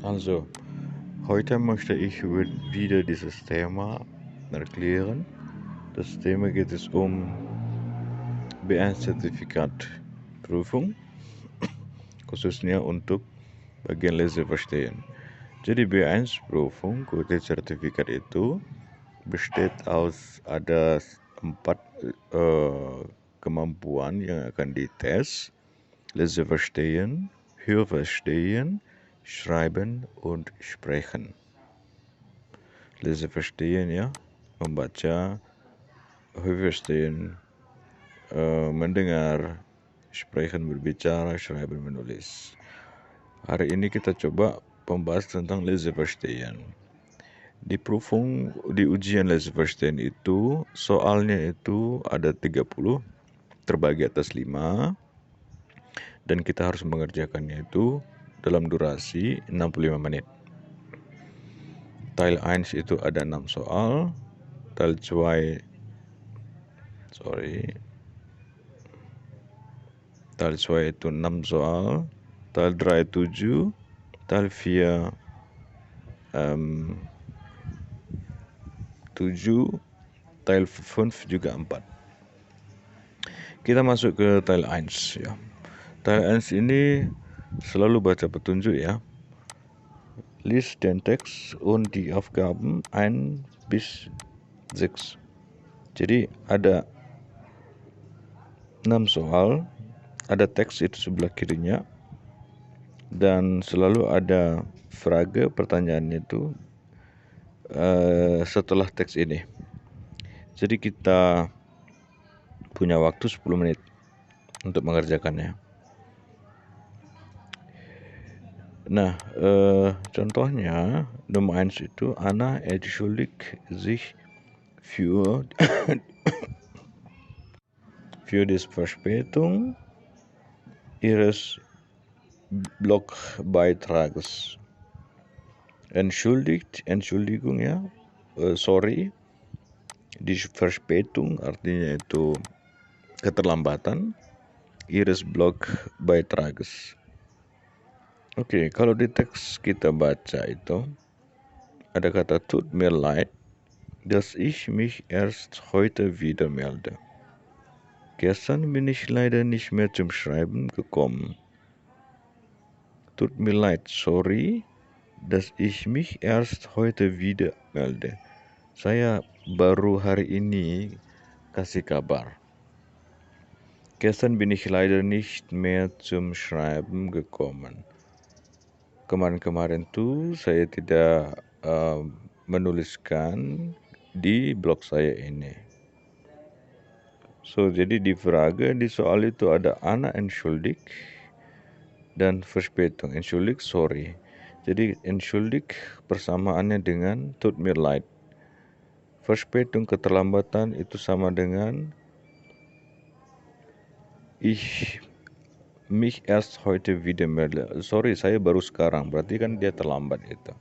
Also, heute möchte ich wieder dieses Thema erklären. Das Thema geht es um B1-Zertifikat-Prüfung, khususnya untuk bagian leseverstehen. Jadi B1-Prüfung, sertifikat itu besteht aus ada 4 kemampuan yang akan dites: Leseverstehen, Hörverstehen, Schreiben und Sprechen. Leseverstehen ya, membaca, Hörverstehen, mendengar, Sprechen berbicara, Schreiben menulis. Hari ini kita coba membahas tentang Leseverstehen. Di ujian Leseverstehen itu, soalnya itu ada 30, terbagi atas 5, dan kita harus mengerjakannya itu dalam durasi 65 menit. Teil 1 itu ada 6 soal, Teil 2 itu 6 soal, Teil 3 7, Teil 4 7, Teil 5 juga 4. Kita masuk ke Teil 1 ya. Teil 1 ini selalu baca petunjuk ya. Lies den Text und die Aufgaben 1 bis 6. Jadi ada 6 soal, ada teks itu sebelah kirinya, dan selalu ada frage, pertanyaannya itu setelah teks ini. Jadi kita punya waktu 10 menit untuk mengerjakannya. Nah, contohnya Nummer 1 itu Anna entschuldigt sich für die Verspätung ihres Blogbeitrages. Entschuldigung ya, sorry. Die Verspätung artinya itu keterlambatan ihres Blogbeitrages. Oke, kalau di teks kita baca itu ada kata tut mir leid, dass ich mich erst heute wieder melde. Gestern bin ich leider nicht mehr zum Schreiben gekommen. Tut mir leid, sorry, dass ich mich erst heute wieder melde. Saya baru hari ini kasih kabar. Gestern bin ich leider nicht mehr zum Schreiben gekommen. Kemarin-kemarin tuh saya tidak menuliskan di blog saya ini. So, jadi di Frage, di soal itu ada Anna entschuldigt dan Verspätung. Entschuldigt, sorry. Jadi entschuldigt persamaannya dengan tut mir leid. Verspätung, keterlambatan, itu sama dengan ich mich erst heute wieder melde. Sorry, saya baru sekarang. Berarti kan dia terlambat itu.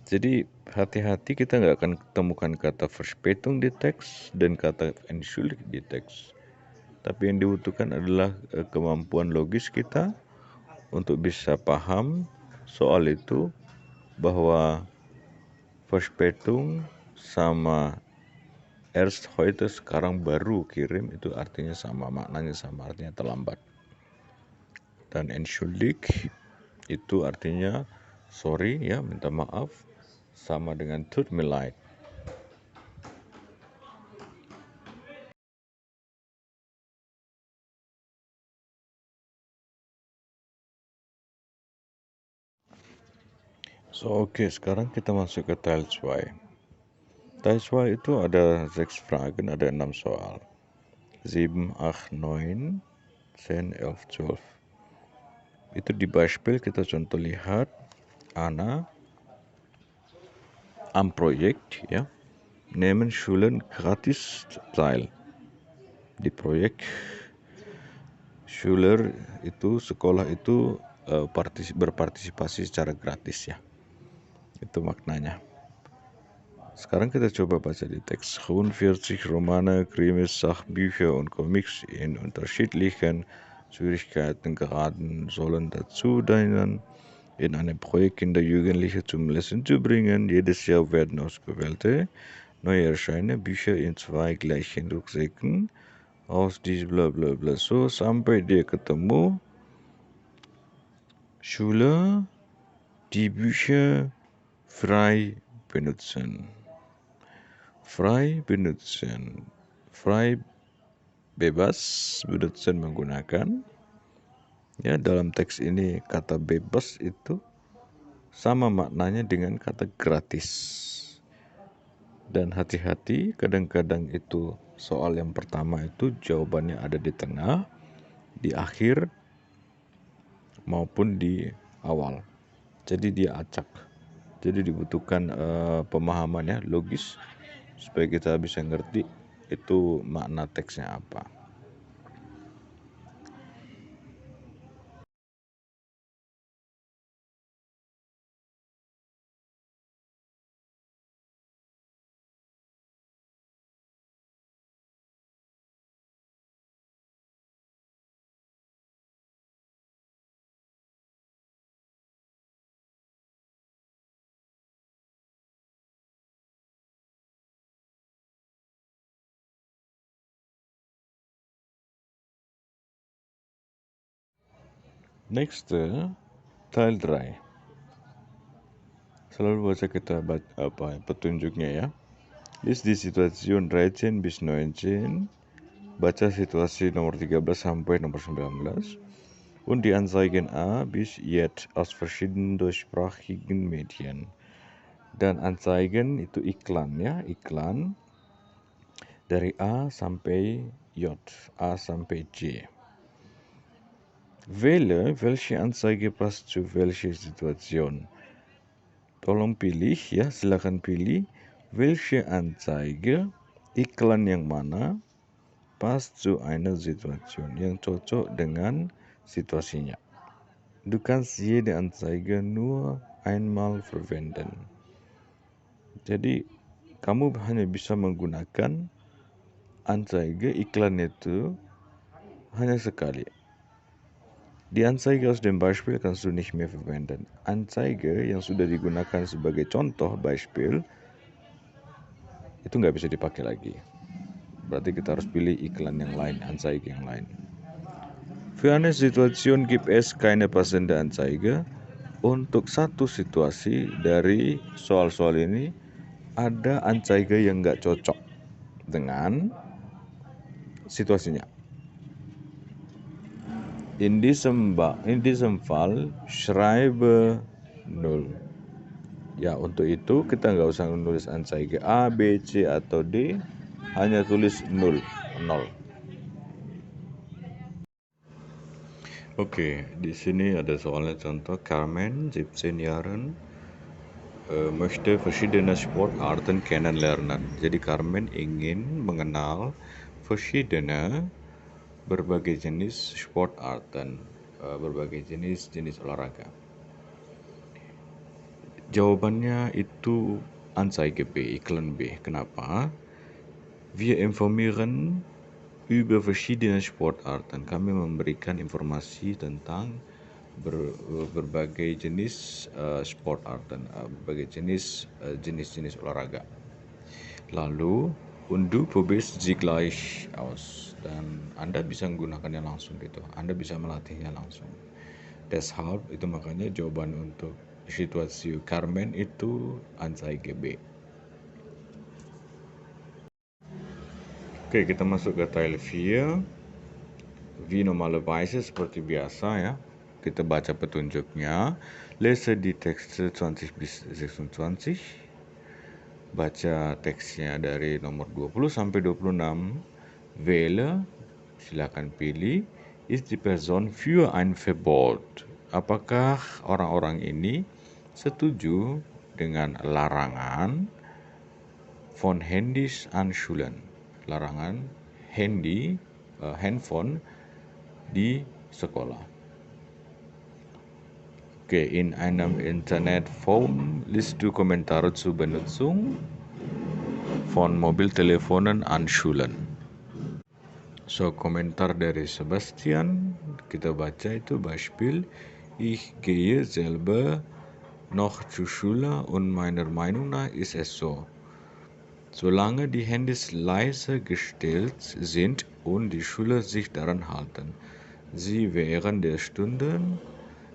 Jadi hati-hati, kita nggak akan temukan kata Verspätung di teks dan kata entschuldigt di teks. Tapi yang dibutuhkan adalah kemampuan logis kita untuk bisa paham soal itu, bahwa Verspätung sama erst heute, sekarang baru kirim, itu artinya sama, maknanya sama, artinya terlambat. Dan entschuldigt itu artinya sorry ya, minta maaf, sama dengan tut mir leid. So, oke, sekarang kita masuk ke Teil 2. Teil 2 itu ada 6 Fragen, ada 6 soal. 7, 8, 9, 10, 11, 12. Itu di Beispiel kita contoh lihat Anna am Projekt ya, nehmen Schulen gratis teil. Di proyek Schüler itu, sekolah itu berpartisipasi secara gratis ya. Itu maknanya. Sekarang kita coba baca di teks. 45 Romane, Krimis, Sachbücher und Comics in unterschiedlichen Schwierigkeitsgraden sollen dazu dienen, in einem Projekt Kinder Jugendliche zum Lesen zu bringen. Jedes Jahr werden ausgewählte neue erscheinen Bücher in 2 gleichen Rucksäcken aus dies bla bla bla. So sampai dia ketemu Schüler die Bücher frei benutzen. Frei benutzen. Frei bebas benutzen menggunakan. Ya, dalam teks ini kata bebas itu sama maknanya dengan kata gratis. Dan hati-hati, kadang-kadang itu soal yang pertama itu jawabannya ada di tengah, di akhir, maupun di awal. Jadi dia acak. Jadi dibutuhkan pemahaman ya, logis, supaya kita bisa ngerti itu makna teksnya apa. Next, Teil 3. Selalu baca kita petunjuknya ya. List di Situation 13 bis 19. Baca situasi nomor 13 sampai nomor 19. Und die Anzeigen A bis jetzt aus verschiedenen deutschsprachigen Medien. Dan Anzeigen itu iklan ya, iklan dari A sampai J, A sampai J. Wähle, welche Anzeige passt zu welcher Situation. Tolong pilih ya, silakan pilih welche Anzeige, iklan yang mana pas zu einer Situation, yang cocok dengan situasinya. Du kannst jede Anzeige nur einmal verwenden. Jadi kamu hanya bisa menggunakan Anzeige, iklan itu hanya sekali. Die Anzeige aus dem Beispiel kannst du nicht mehr verwenden. Anzeige yang sudah digunakan sebagai contoh Beispiel itu nggak bisa dipakai lagi. Berarti kita harus pilih iklan yang lain, Anzeige yang lain. Für eine Situation gibt es keine passende Anzeige. Untuk satu situasi dari soal-soal ini ada Anzeige yang nggak cocok dengan situasinya. In diesem Fall schreibe 0. Ya, untuk itu kita nggak usah menulis Anzeige A, B, C, atau D, hanya tulis 0. Oke, di sini ada soalnya contoh. Carmen, 17 Jahren, möchte verschiedene Sportarten kennenlernen. Jadi Carmen ingin mengenal berbagai jenis Sportarten, berbagai jenis olahraga. Jawabannya itu Anzeige B, iklan B. Kenapa? Wir informieren über verschiedene Sportarten. Kami memberikan informasi tentang berbagai jenis Sportarten, berbagai jenis olahraga. Lalu, und du probierst sie gleich aus. Dan Anda bisa menggunakannya langsung gitu. Anda bisa melatihnya langsung. Deshalb, itu makanya jawaban untuk situasi Carmen itu Anzeige B. Oke, kita masuk ke Teil 4. Wie normalerweise seperti biasa ya. Kita baca petunjuknya. Lese di teks 20 bis 26. Baca teksnya dari nomor 20 sampai 26. Wähle, silakan pilih. Ist die Person für ein Verbot? Apakah orang-orang ini setuju dengan larangan von Handys an Schulen? Larangan handphone di sekolah. Oke, in einem Internetforum liest du Kommentare zur Benutzung von Mobiltelefonen an Schulen. So, komentar dari Sebastian, kita baca itu Beispiel. Ich gehe selber noch zur Schule und meiner Meinung nach ist es so. Solange die Handys leise gestellt sind und die Schüler sich daran halten, sie während der Stunden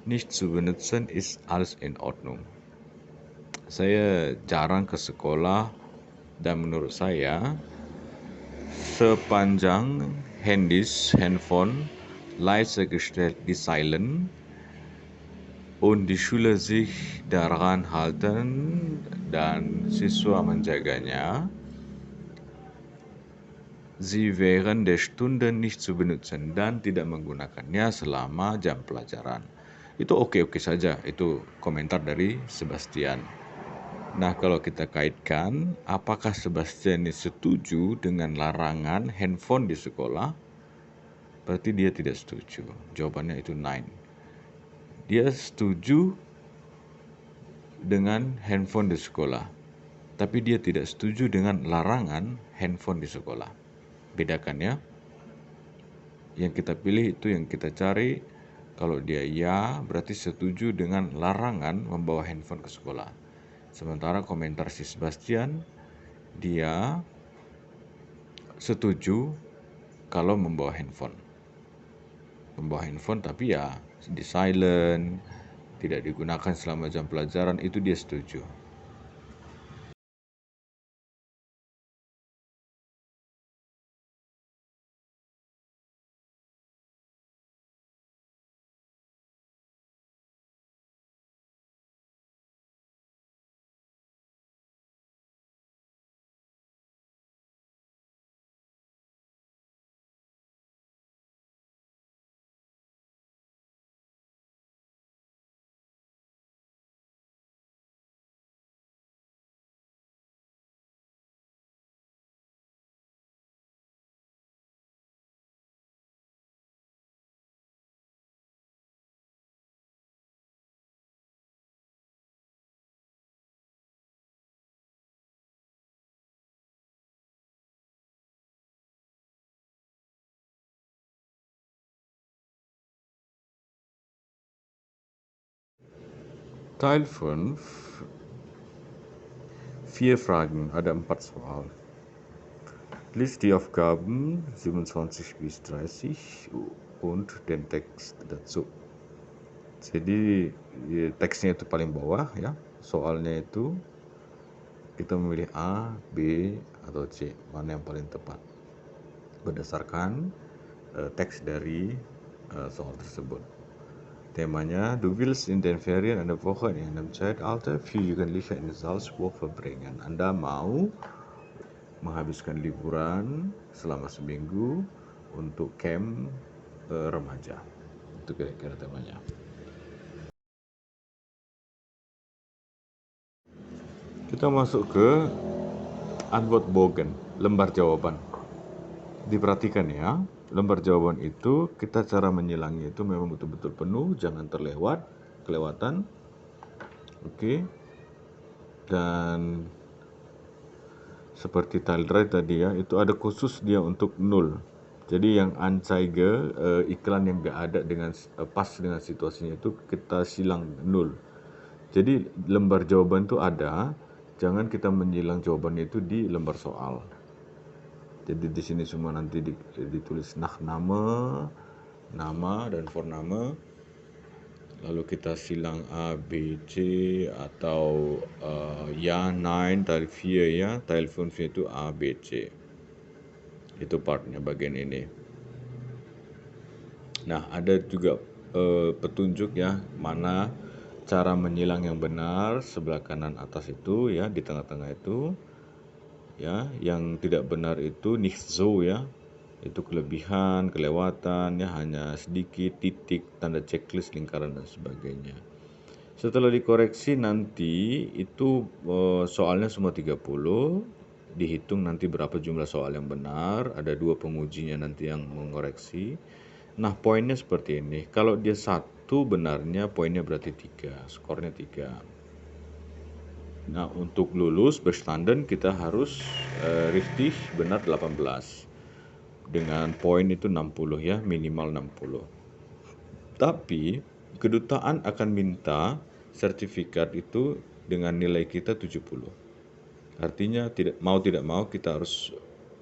nicht zu benutzen, ist alles in Ordnung. Saya jarang ke sekolah dan menurut saya sepanjang handphone leise gestellt di silent und die Schüler sich daran halten dan siswa menjaganya, sie während der Stunden nicht zu benutzen dan tidak menggunakannya selama jam pelajaran. Itu oke-oke saja, itu komentar dari Sebastian. Nah, kalau kita kaitkan, apakah Sebastian ini setuju dengan larangan handphone di sekolah? Berarti dia tidak setuju. Jawabannya itu 9. Dia setuju dengan handphone di sekolah, tapi dia tidak setuju dengan larangan handphone di sekolah. Bedakan ya. Yang kita pilih itu yang kita cari. Kalau dia ya, berarti setuju dengan larangan membawa handphone ke sekolah. Sementara komentar si Sebastian, dia setuju kalau membawa handphone. Membawa handphone tapi ya di silent, tidak digunakan selama jam pelajaran, itu dia setuju. Teil 5, 4 Fragen, ada 4 soal. Lies die Aufgaben 27 bis 30 und den Text dazu. Jadi teksnya itu paling bawah ya. Soalnya itu kita memilih A, B, atau C, mana yang paling tepat berdasarkan teks dari soal tersebut. Temanya, du willst in den Ferien eine Woche in einem Zeitalter für Jugendliche in Salzburg verbringen. Anda mau menghabiskan liburan selama seminggu untuk camp remaja. Itu kira-kira temanya. Kita masuk ke Antwortbogen, lembar jawaban. Diperhatikan ya, lembar jawaban itu kita cara menyilangnya itu memang betul-betul penuh, jangan kelewatan. Oke. Dan seperti Tildride tadi ya, itu ada khusus dia untuk 0. Jadi yang Anzeige, iklan yang gak ada dengan pas dengan situasinya itu kita silang 0. Jadi lembar jawaban itu ada, jangan kita menyilang jawabannya itu di lembar soal. Jadi di sini semua nanti ditulis Nachname, nama dan Vorname. Lalu kita silang A, B, C atau ya, nein, Teil 4 ya. Teil 5 itu A, B, C. Itu partnya bagian ini. Nah, ada juga petunjuk ya, mana cara menyilang yang benar. Sebelah kanan atas itu ya, di tengah-tengah itu ya. Yang tidak benar itu nicht so ya, itu kelebihan, kelewatan ya, hanya sedikit, titik, tanda checklist, lingkaran dan sebagainya. Setelah dikoreksi nanti itu soalnya semua 30, dihitung nanti berapa jumlah soal yang benar, ada 2 pengujinya nanti yang mengoreksi. Nah, poinnya seperti ini. Kalau dia 1 benarnya, poinnya berarti 3, skornya 3. Nah, untuk lulus bestanden kita harus richtig benar 18. Dengan poin itu 60 ya, minimal 60. Tapi kedutaan akan minta sertifikat itu dengan nilai kita 70. Artinya tidak mau kita harus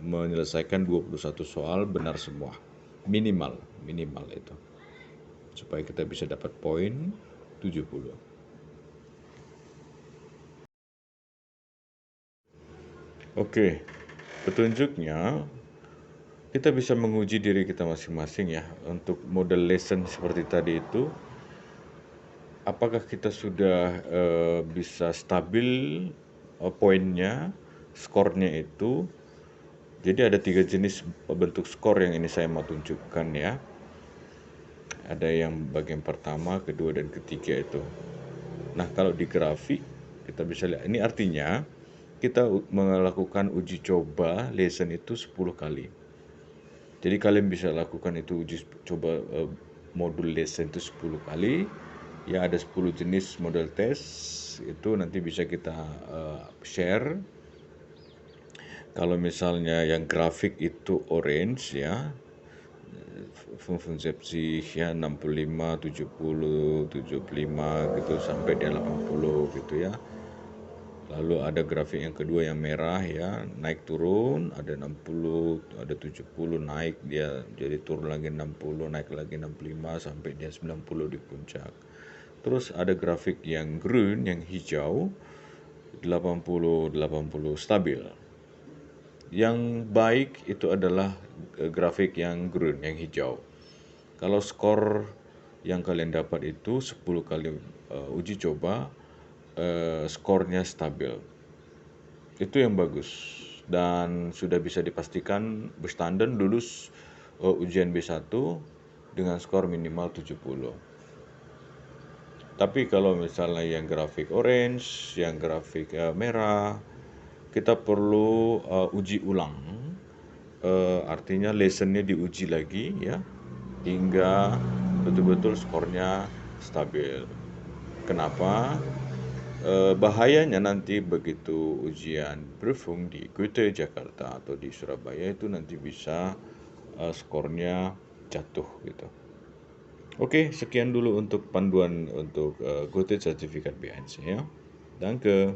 menyelesaikan 21 soal benar semua. Minimal itu. Supaya kita bisa dapat poin 70. Oke, petunjuknya kita bisa menguji diri kita masing-masing ya. Untuk model lesson seperti tadi itu, apakah kita sudah bisa stabil poinnya, skornya itu. Jadi ada 3 jenis bentuk skor yang ini saya mau tunjukkan ya. Ada yang bagian pertama, kedua, dan ketiga itu. Nah, kalau di grafik kita bisa lihat, ini artinya kita melakukan uji coba lesson itu 10 kali. Jadi kalian bisa lakukan itu uji coba modul lesson itu 10 kali. Ya, ada 10 jenis model tes. Itu nanti bisa kita share. Kalau misalnya yang grafik itu orange ya, Fungsi ya 65, 70, 75 gitu sampai dia 80 gitu ya. Lalu ada grafik yang kedua yang merah ya, naik turun, ada 60, ada 70 naik dia jadi turun lagi 60, naik lagi 65 sampai dia 90 di puncak. Terus ada grafik yang green, yang hijau, 80 stabil. Yang baik itu adalah grafik yang green, yang hijau. Kalau skor yang kalian dapat itu 10 kali uji coba, skornya stabil. Itu yang bagus. Dan sudah bisa dipastikan berstandar lulus ujian B1 dengan skor minimal 70. Tapi kalau misalnya yang grafik orange, yang grafik merah, kita perlu uji ulang. Artinya lessonnya diuji lagi ya, hingga betul-betul skornya stabil. Kenapa? Bahayanya nanti begitu ujian Prüfung di Goethe Jakarta atau di Surabaya itu nanti bisa skornya jatuh gitu. Oke, sekian dulu untuk panduan untuk Goethe Sertifikat B1 ya. Danke.